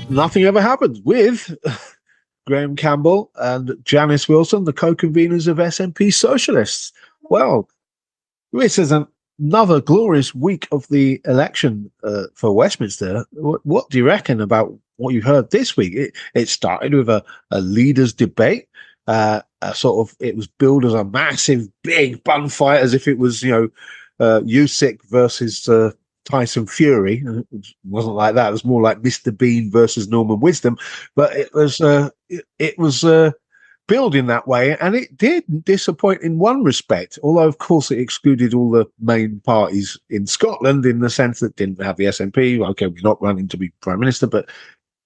Nothing ever happened with Graham Campbell and Janis Wilson, the co-conveners of SNP Socialists. Well, this is another glorious week of the election for Westminster. What do you reckon about what you heard this week? It started with a leaders' debate. It was billed as a massive, big bun fight, as if it was, Usyk versus Tyson Fury. It wasn't like that. It was more like Mr. Bean versus Norman Wisdom. But it was billed in that way, and it did disappoint in one respect. Although, of course, it excluded all the main parties in Scotland in the sense that didn't have the SNP. Okay, we're not running to be Prime Minister, but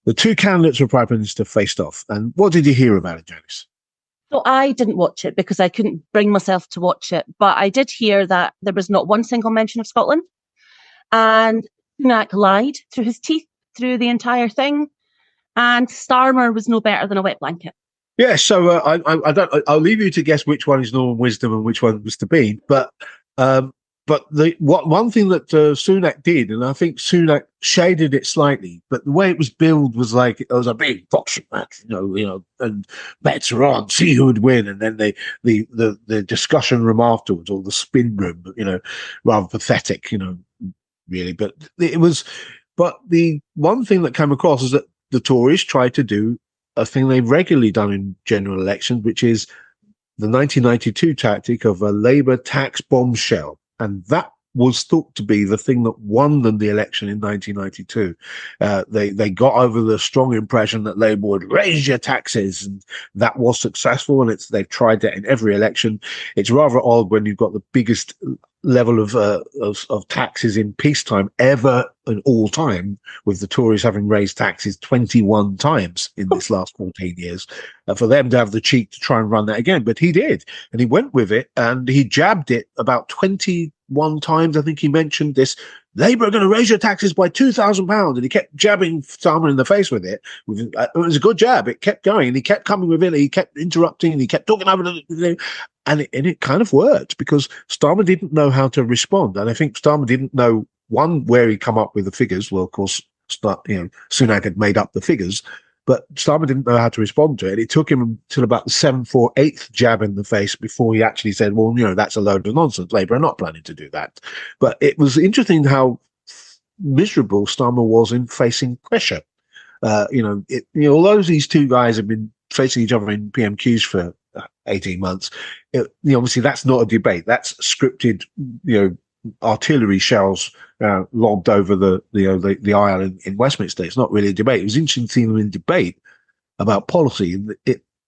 the two candidates for Prime Minister faced off. And what did you hear about it, Janice? So I didn't watch it because I couldn't bring myself to watch it. But I did hear that there was not one single mention of Scotland. And Sunak lied through his teeth through the entire thing. And Starmer was no better than a wet blanket. Yeah, so I'll leave you to guess which one is Norman Wisdom and which one was Mr. Bean. But one thing that Sunak did, and I think Sunak shaded it slightly, but the way it was billed was like it was a big boxing match, and bets are on, see who would win, and then the discussion room afterwards, or the spin room, rather pathetic, really. But it was. But the one thing that came across is that the Tories tried to do a thing they've regularly done in general elections, which is the 1992 tactic of a Labour tax bombshell. And that was thought to be the thing that won them the election in 1992. They got over the strong impression that Labour would raise your taxes, and that was successful, and they've tried that in every election. It's rather odd when you've got the biggest level of taxes in peacetime ever in all time, with the Tories having raised taxes 21 times in this last 14 years, for them to have the cheek to try and run that again. But he did, and he went with it, and he jabbed it about 21 times. I think he mentioned this: Labour are going to raise your taxes by £2,000, and he kept jabbing Starmer in the face with it. It was a good jab. It kept going, and he kept coming with it. He kept interrupting, and he kept talking over the. And it kind of worked, because Starmer didn't know how to respond. And I think Starmer didn't know, one, where he'd come up with the figures. Well, of course, Sunak had made up the figures, but Starmer didn't know how to respond to it. It took him until about the 7th or 8th jab in the face before he actually said, well, that's a load of nonsense. Labour are not planning to do that. But it was interesting how miserable Starmer was in facing pressure. Although these two guys have been facing each other in PMQs for 18 months, obviously that's not a debate. That's scripted, artillery shells lobbed over the aisle in Westminster. It's not really a debate. It was interesting seeing them in debate about policy.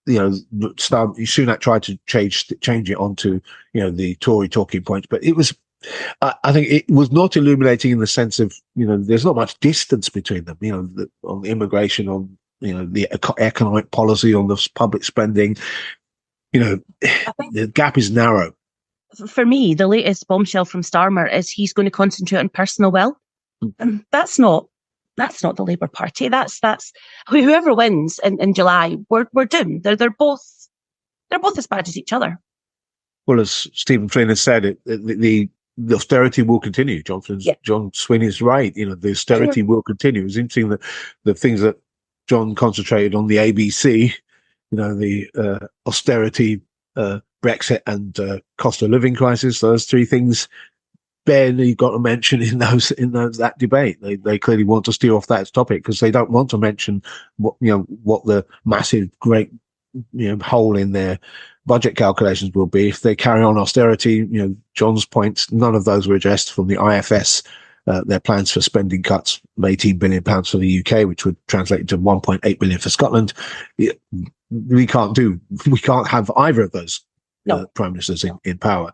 Sunak tried to change it onto the Tory talking points, but it was. I think it was not illuminating in the sense of there's not much distance between them. On the immigration, on the economic policy, on the public spending. The gap is narrow. For me, the latest bombshell from Starmer is he's going to concentrate on personal wealth. And that's not the Labour Party. That's whoever wins in July, we're doomed. They're both as bad as each other. Well, as Stephen Flynn has said, the austerity will continue. John Sweeney is right. The austerity will continue. It's interesting that the things that John concentrated on, the ABC, the austerity, Brexit, and cost of living crisis. Those three things barely got a mention in that debate. They clearly want to steer off that topic because they don't want to mention what the massive great hole in their budget calculations will be if they carry on austerity. John's points, none of those were addressed from the IFS. Their plans for spending cuts of £18 billion for the UK, which would translate into £1.8 billion for Scotland. We can't have either of those prime ministers in power.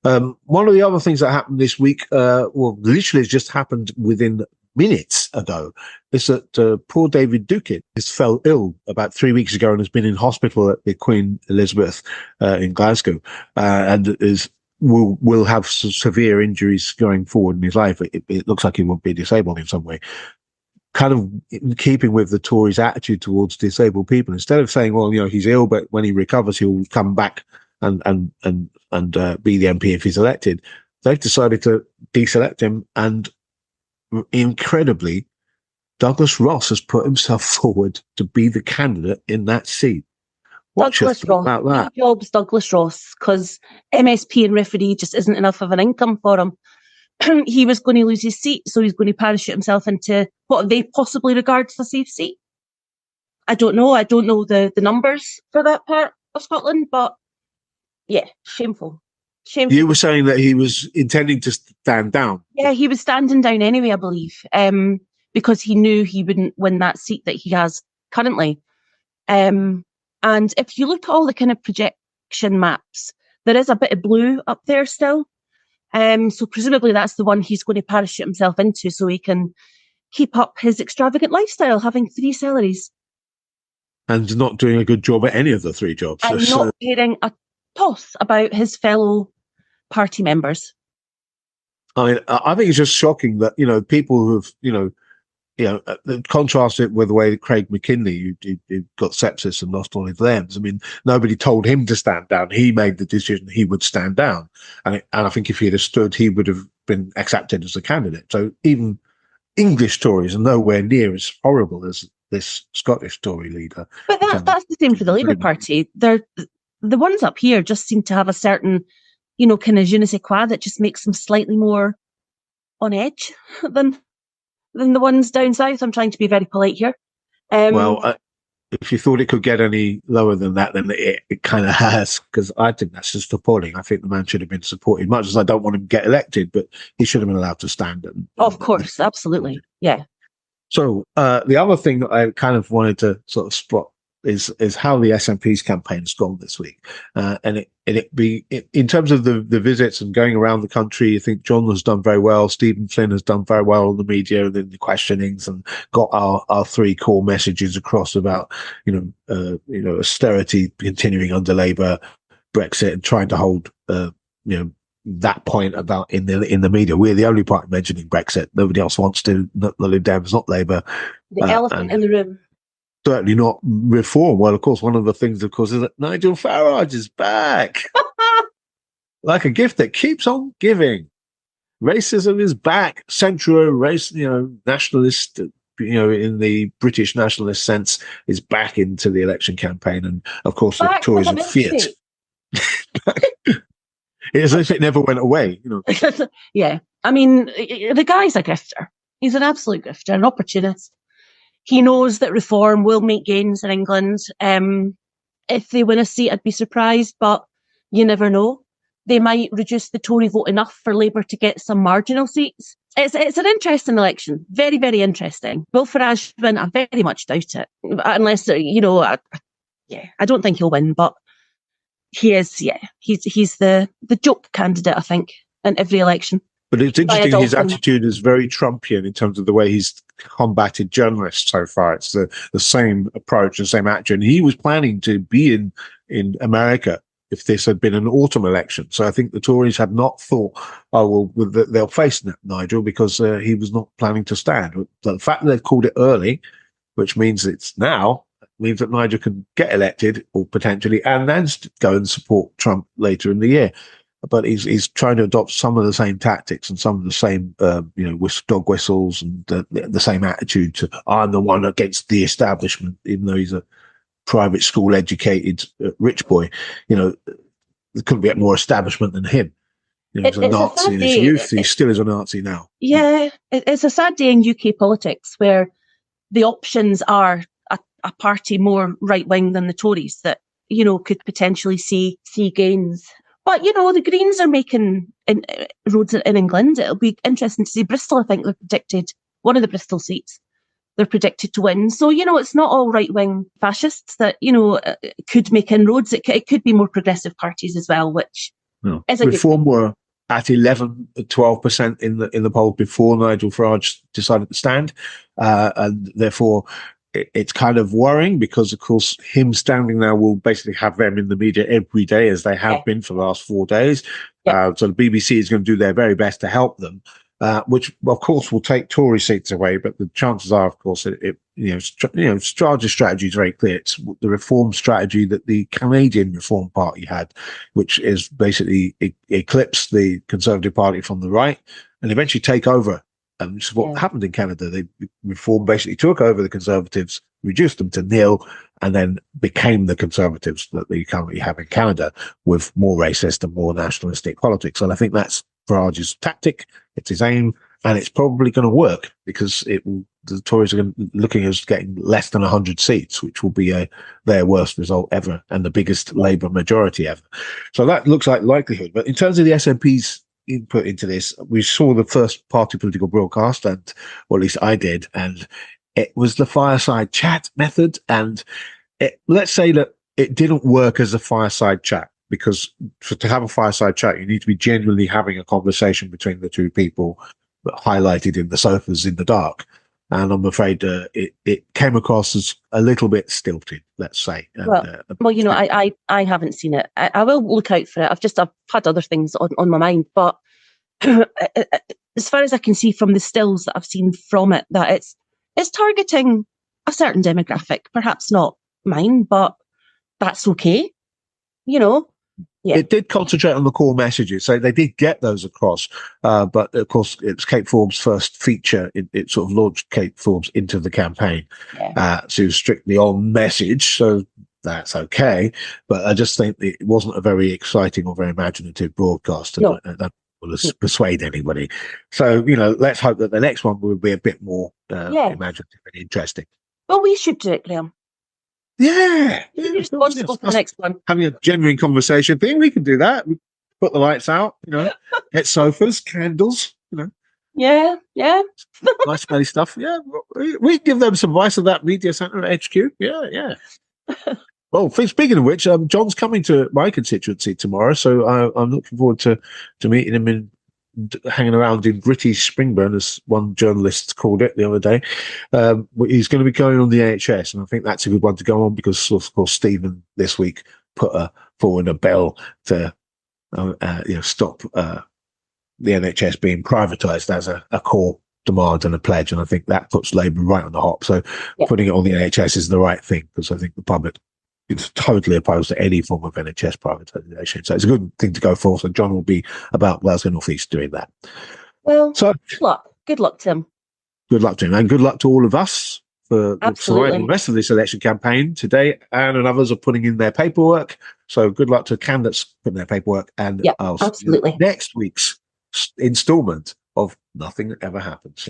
One of the other things that happened this week, literally has just happened within minutes ago, is that poor David Duckett fell ill about 3 weeks ago and has been in hospital at the Queen Elizabeth in Glasgow, and will have severe injuries going forward in his life. It looks like he will be disabled in some way. Kind of in keeping with the Tories' attitude towards disabled people, instead of saying, well, he's ill, but when he recovers, he'll come back and be the MP if he's elected, they've decided to deselect him. And incredibly, Douglas Ross has put himself forward to be the candidate in that seat. What's your thought about that? Jobs Douglas Ross, because MSP and referee just isn't enough of an income for him. He was going to lose his seat, so he's going to parachute himself into what they possibly regard as a safe seat. I don't know. I don't know the numbers for that part of Scotland, but yeah, shameful. You were saying that he was intending to stand down. Yeah, he was standing down anyway, I believe, because he knew he wouldn't win that seat that he has currently. And if you look at all the kind of projection maps, there is a bit of blue up there still. So presumably that's the one he's going to parachute himself into so he can keep up his extravagant lifestyle, having 3 salaries. And not doing a good job at any of the 3 jobs. And not caring a toss about his fellow party members. I mean, I think it's just shocking that, people who've, contrast it with the way that Craig McKinley, who got sepsis and lost all his limbs. I mean, nobody told him to stand down. He made the decision he would stand down. And I think if he had stood, he would have been accepted as a candidate. So even English Tories are nowhere near as horrible as this Scottish Tory leader. But that's the same for the Labour Party. The ones up here just seem to have a certain, kind of je ne sais quoi that just makes them slightly more on edge than the ones down south. I'm trying to be very polite here. If you thought it could get any lower than that, then it kind of has, because I think that's just appalling. I think the man should have been supported, much as I don't want him to get elected, but he should have been allowed to stand. Of course, absolutely. Yeah. So the other thing that I kind of wanted to sort of spot is how the SNP's campaign has gone this week. And in terms of the visits and going around the country, I think John has done very well. Stephen Flynn has done very well on the media and in the questionings, and got our 3 core messages across about, austerity continuing under Labour, Brexit, and trying to hold, that point about in the media. We're the only party mentioning Brexit. Nobody else wants to. Not the Lib Dems, not Labour. The elephant in the room. Certainly not reform. Well, of course, one of the things, of course, is that Nigel Farage is back. Like a gift that keeps on giving. Racism is back. Centro race, nationalist, in the British nationalist sense, is back into the election campaign. And of course, the Tories and Fiat. It's as if it never went away, Yeah. I mean, the guy's a grifter. He's an absolute grifter, an opportunist. He knows that reform will make gains in England. If they win a seat, I'd be surprised, but you never know. They might reduce the Tory vote enough for Labour to get some marginal seats. It's an interesting election. Very, very interesting. Will Farage win? I very much doubt it. Unless, I don't think he'll win, but he is, he's the joke candidate, I think, in every election. But it's interesting, his attitude is very Trumpian in terms of the way he's combated journalists so far. It's the same approach, the same attitude. He was planning to be in America if this had been an autumn election. So I think the Tories had not thought, they'll face Nigel, because he was not planning to stand. But the fact that they've called it early, which means it's now, means that Nigel can get elected, or potentially, and then go and support Trump later in the year. But he's trying to adopt some of the same tactics and some of the same, dog whistles and the same attitude to, I'm the one against the establishment, even though he's a private school educated rich boy. There couldn't be more establishment than him. He's a Nazi in his youth. He still is a Nazi now. Yeah, it's a sad day in UK politics where the options are a party more right-wing than the Tories that, could potentially see gains. But, the Greens are making roads in England. It'll be interesting to see. Bristol, I think, they're predicted, one of the Bristol seats, they're predicted to win. So, it's not all right-wing fascists that, could make inroads. It could be more progressive parties as well, which is a Reform were at 12% in the poll before Nigel Farage decided to stand. And therefore, it's kind of worrying, because, of course, him standing now will basically have them in the media every day, as they have been for the last 4 days. So the BBC is going to do their very best to help them, which, of course, will take Tory seats away. But the chances are, of course, Strate's strategy is very clear. It's the reform strategy that the Canadian Reform Party had, which is basically eclipse the Conservative Party from the right and eventually take over which is what happened in Canada. The Reform basically took over the Conservatives, reduced them to nil, and then became the Conservatives that we currently have in Canada, with more racist and more nationalistic politics. And I think that's Farage's tactic, it's his aim, and it's probably going to work, because the Tories are looking at getting less than 100 seats, which will be their worst result ever and the biggest Labour majority ever. So that looks like likelihood. But in terms of the SNP's input into this, we saw the first party political broadcast, or at least I did, and it was the fireside chat method. And let's say that it didn't work as a fireside chat, because to have a fireside chat, you need to be genuinely having a conversation between the two people, highlighted in the sofas in the dark. And I'm afraid it came across as a little bit stilted, let's say. Well, you know, I haven't seen it. I will look out for it. I've had other things on my mind, but as far as I can see from the stills that I've seen from it, that it's targeting a certain demographic, perhaps not mine, but that's okay. You know. Yeah. It did concentrate on the core messages, so they did get those across. But of course, it's Kate Forbes' first feature. It sort of launched Kate Forbes into the campaign. So it was strictly on message, so that's okay. But I just think it wasn't a very exciting or very imaginative broadcast. No. That will persuade anybody. So, you know, let's hope that the next one will be a bit more imaginative and interesting. Well, we should do it, Graham. Yeah. You're responsible for the next one. Having a genuine conversation thing, we can do that. We put the lights out, you know, get sofas, candles, you know. Yeah. Nice smelly stuff. Yeah. We give them some advice of that media centre at HQ. Yeah. Well, speaking of which, John's coming to my constituency tomorrow, so I'm looking forward to meeting him and hanging around in gritty Springburn, as one journalist called it the other day. He's going to be going on the NHS, and I think that's a good one to go on, because of course Stephen this week put forward a bill to stop the NHS being privatised as a core demand and a pledge, and I think that puts Labour right on the hop. So putting it on the NHS is the right thing, because I think the public is totally opposed to any form of NHS privatisation. So it's a good thing to go for. So John will be about Glasgow North East doing that. Well, so good luck to him. Good luck to him, and good luck to all of us for surviving the rest of this election campaign today. And others are putting in their paperwork. So good luck to candidates putting their paperwork. And I'll see next week's instalment of Nothing Ever Happens.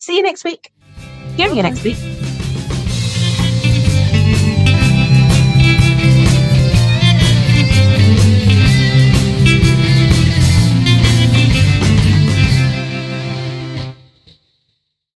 See you next week. Hear you next week.